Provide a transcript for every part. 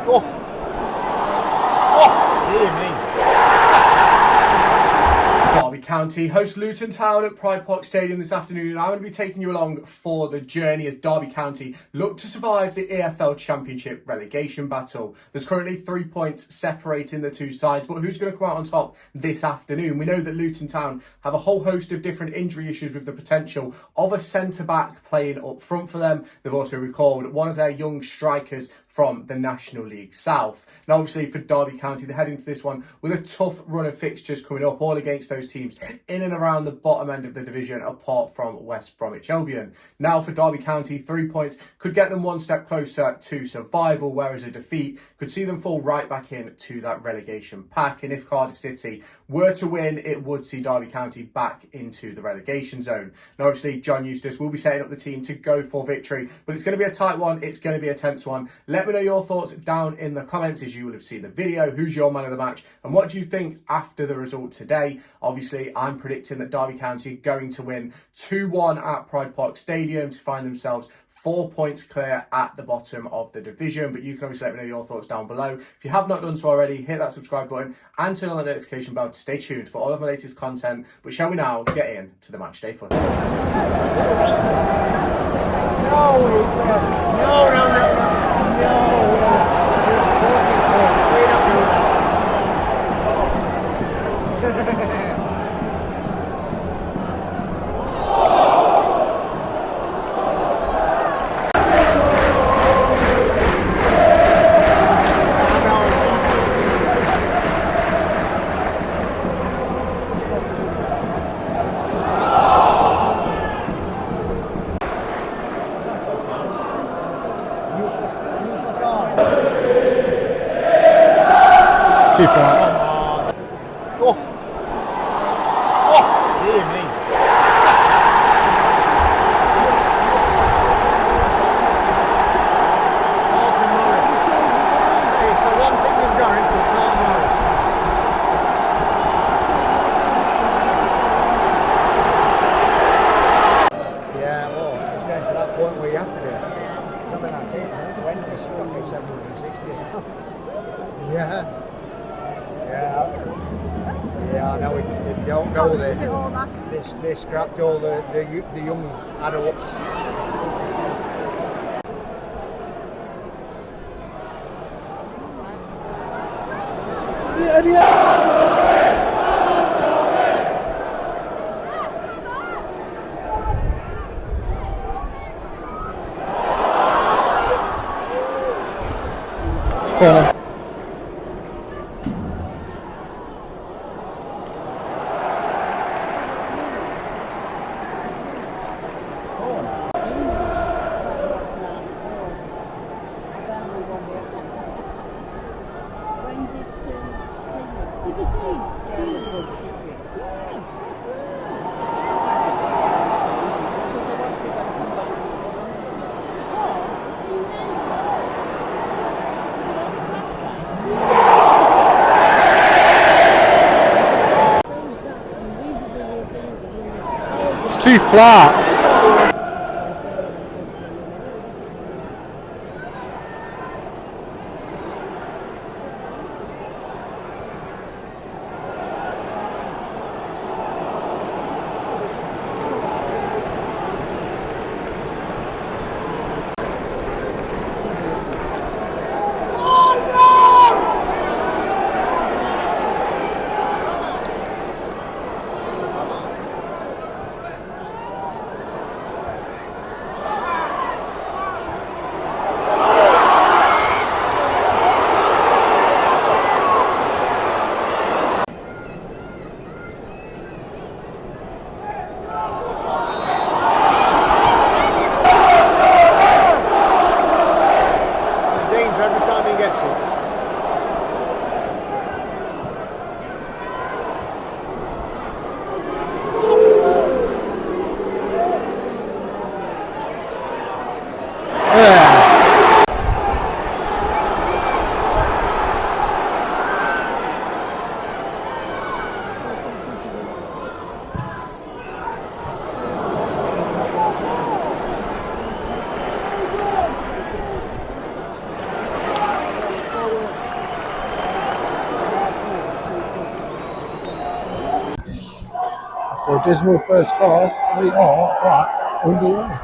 Oh! Oh! Dear me. Derby County host Luton Town at Pride Park Stadium this afternoon, and I'm going to be taking you along for the journey as Derby County look to survive the EFL Championship relegation battle. There's currently 3 points separating the two sides, but who's going to come out on top this afternoon? We know that Luton Town have a whole host of different injury issues with the potential of a centre-back playing up front for them. They've also recalled one of their young strikers from the National League South. Now, obviously, for Derby County, they're heading to this one with a tough run of fixtures coming up, all against those teams in and around the bottom end of the division, apart from West Bromwich Albion. Now, for Derby County, 3 points could get them one step closer to survival, whereas a defeat could see them fall right back into that relegation pack. And if Cardiff City were to win, it would see Derby County back into the relegation zone. Now, obviously, John Eustace will be setting up the team to go for victory, but it's going to be a tight one. It's going to be a tense one. Let me know your thoughts down in the comments as you will have seen the video. Who's your man of the match and what do you think after the result today? Obviously, I'm predicting that Derby County are going to win 2-1 at Pride Park Stadium to find themselves 4 points clear at the bottom of the division. But you can obviously let me know your thoughts down below. If you have not done so already, hit that subscribe button and turn on the notification bell to stay tuned for all of my latest content. But shall we now get into the match day footage? It's too far. Oh! Oh! Dear me. It's the one thing they've got into Carlton Morris. Yeah, well, it's getting to that point where you have to do it. Something like this, 20, she'll get 760 as well. Yeah. Yeah, I know we don't know that they scrapped all the young adults. Corner. Did you see? It's too flat. After a dismal first half, we are back underway.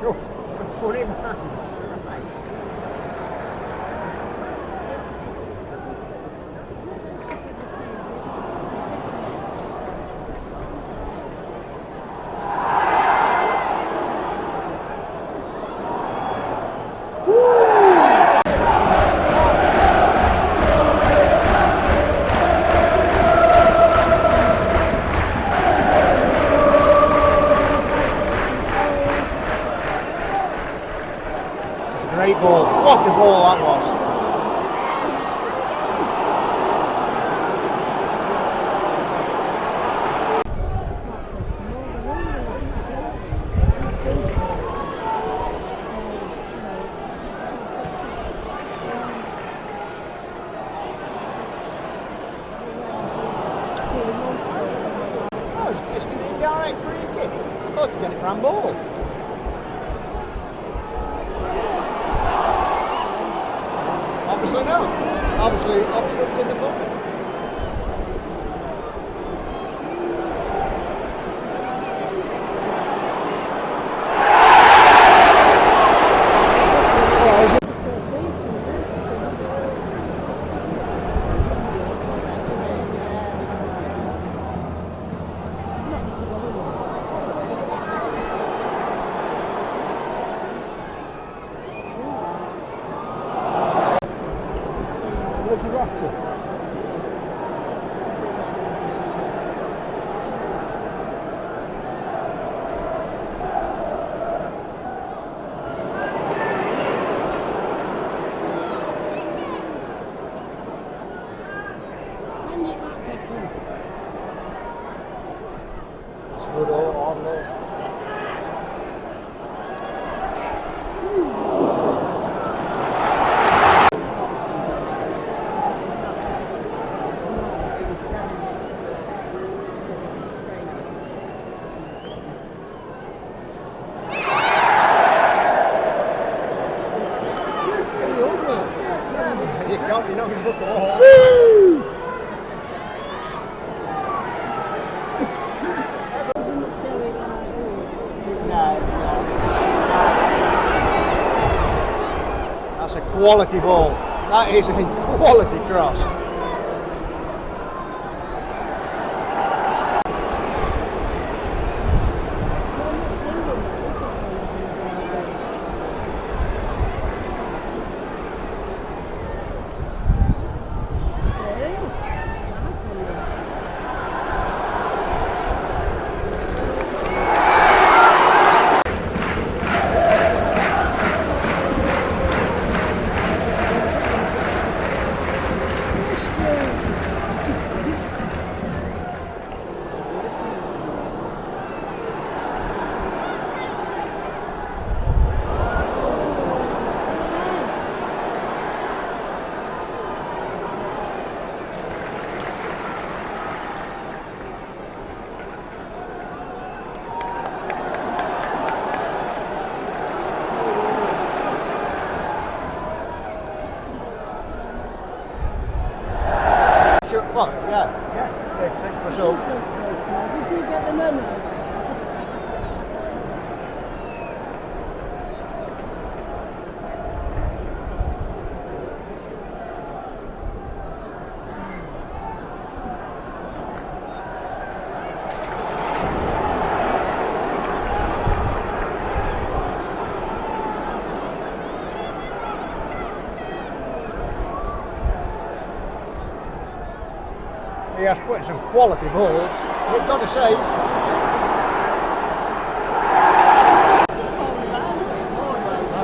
Oh, funny man. Great ball. What a ball that was. Oh, it's going to be alright free kick. I thought to get it from ball. Obviously no. Obviously obstructing the ball. You're not going to book it all. That's a quality ball. That is a quality cross. Well, yeah, it's for sure. Did you get the memo? He has put in some quality balls. We've got to say. I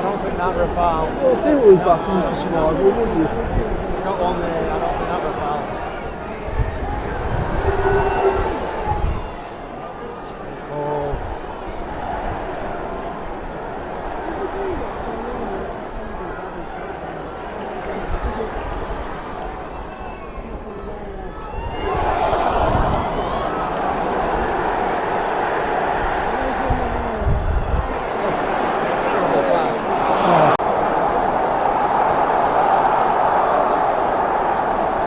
don't think that were a foul. Well, I think we're battling for survival, wouldn't you? Got one there. I don't think that were a foul. Straight ball.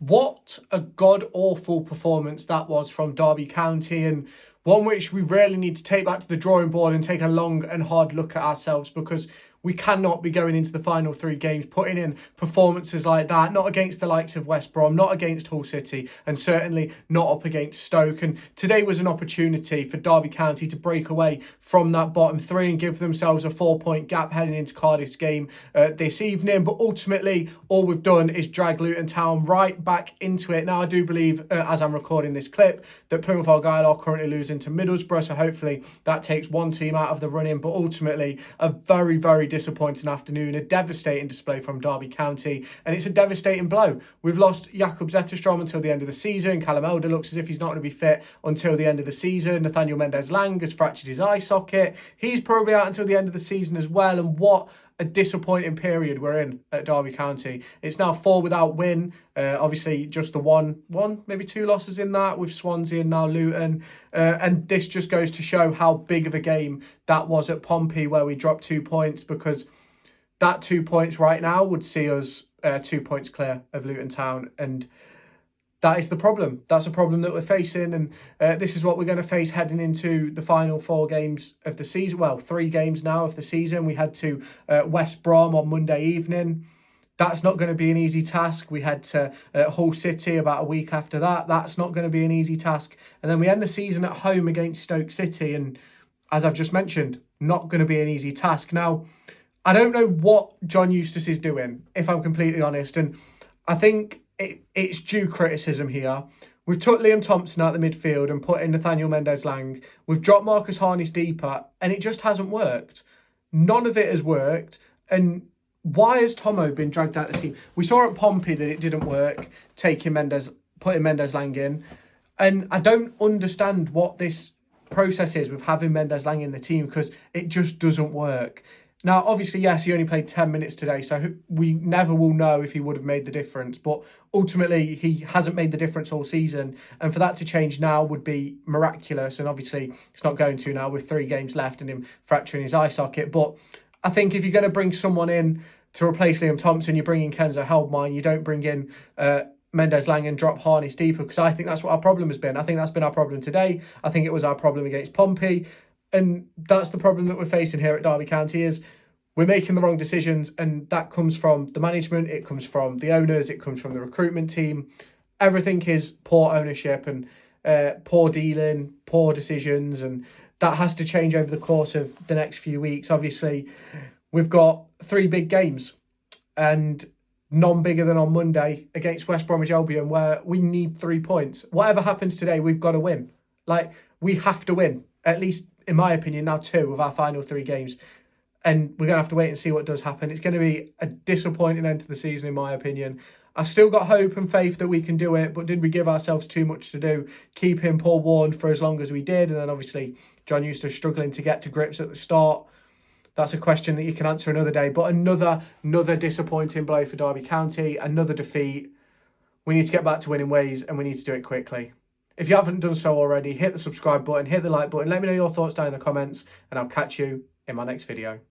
What a god-awful performance that was from Derby County, and one which we really need to take back to the drawing board and take a long and hard look at ourselves, because we cannot be going into the final 3 games putting in performances like that, not against the likes of West Brom, not against Hull City, and certainly not up against Stoke. And today was an opportunity for Derby County to break away from that bottom 3 and give themselves a 4-point gap heading into Cardiff's game this evening. But ultimately, all we've done is drag Luton Town right back into it. Now, I do believe, as I'm recording this clip, that Plymouth Argyle are currently losing to Middlesbrough, so hopefully that takes one team out of the running. But ultimately, a very, very disappointing afternoon, a devastating display from Derby County, and it's a devastating blow. We've lost Jakob Zetterstrom until the end of the season. Callum Elder looks as if he's not going to be fit until the end of the season. Nathaniel Mendez-Lang has fractured his eye socket. He's probably out until the end of the season as well, and what a disappointing period we're in at Derby County. It's now 4 without win. Obviously, just the one, maybe 2 losses in that with Swansea and now Luton. And this just goes to show how big of a game that was at Pompey, where we dropped 2 points, because that 2 points right now would see us 2 points clear of Luton Town. And that is the problem. That's a problem that we're facing, and this is what we're going to face heading into the final 4 games of the season. Well, 3 games now of the season. We head to West Brom on Monday evening. That's not going to be an easy task. We head to Hull City about a week after that. That's not going to be an easy task. And then we end the season at home against Stoke City, and as I've just mentioned, not going to be an easy task. Now, I don't know what John Eustace is doing, if I'm completely honest, and I think it's due criticism here. We've took Liam Thompson out the midfield and put in Nathaniel Mendez-Lang. We've dropped Marcus Harness deeper, and it just hasn't worked. None of it has worked. And why has Tomo been dragged out of the team? We saw at Pompey that it didn't work, putting Mendez-Lang in. And I don't understand what this process is with having Mendez-Lang in the team, because it just doesn't work. Now, obviously, yes, he only played 10 minutes today, so we never will know if he would have made the difference. But ultimately, he hasn't made the difference all season. And for that to change now would be miraculous. And obviously, it's not going to now with 3 games left and him fracturing his eye socket. But I think if you're going to bring someone in to replace Liam Thompson, you bring in Kenzo Heldmine. You don't bring in Mendez-Lang and drop Harness deeper, because I think that's what our problem has been. I think that's been our problem today. I think it was our problem against Pompey. And that's the problem that we're facing here at Derby County, is we're making the wrong decisions, and that comes from the management, it comes from the owners, it comes from the recruitment team. Everything is poor ownership and poor dealing, poor decisions, and that has to change over the course of the next few weeks. Obviously, we've got 3 big games, and none bigger than on Monday against West Bromwich Albion, where we need 3 points. Whatever happens today, we've got to win. Like, we have to win, at least in my opinion, now 2 of our final 3 games. And we're going to have to wait and see what does happen. It's going to be a disappointing end to the season, in my opinion. I've still got hope and faith that we can do it, but did we give ourselves too much to do, keeping Paul Warne for as long as we did? And then obviously John Eustace struggling to get to grips at the start. That's a question that you can answer another day. But another disappointing blow for Derby County, another defeat. We need to get back to winning ways, and we need to do it quickly. If you haven't done so already, hit the subscribe button, hit the like button. Let me know your thoughts down in the comments, and I'll catch you in my next video.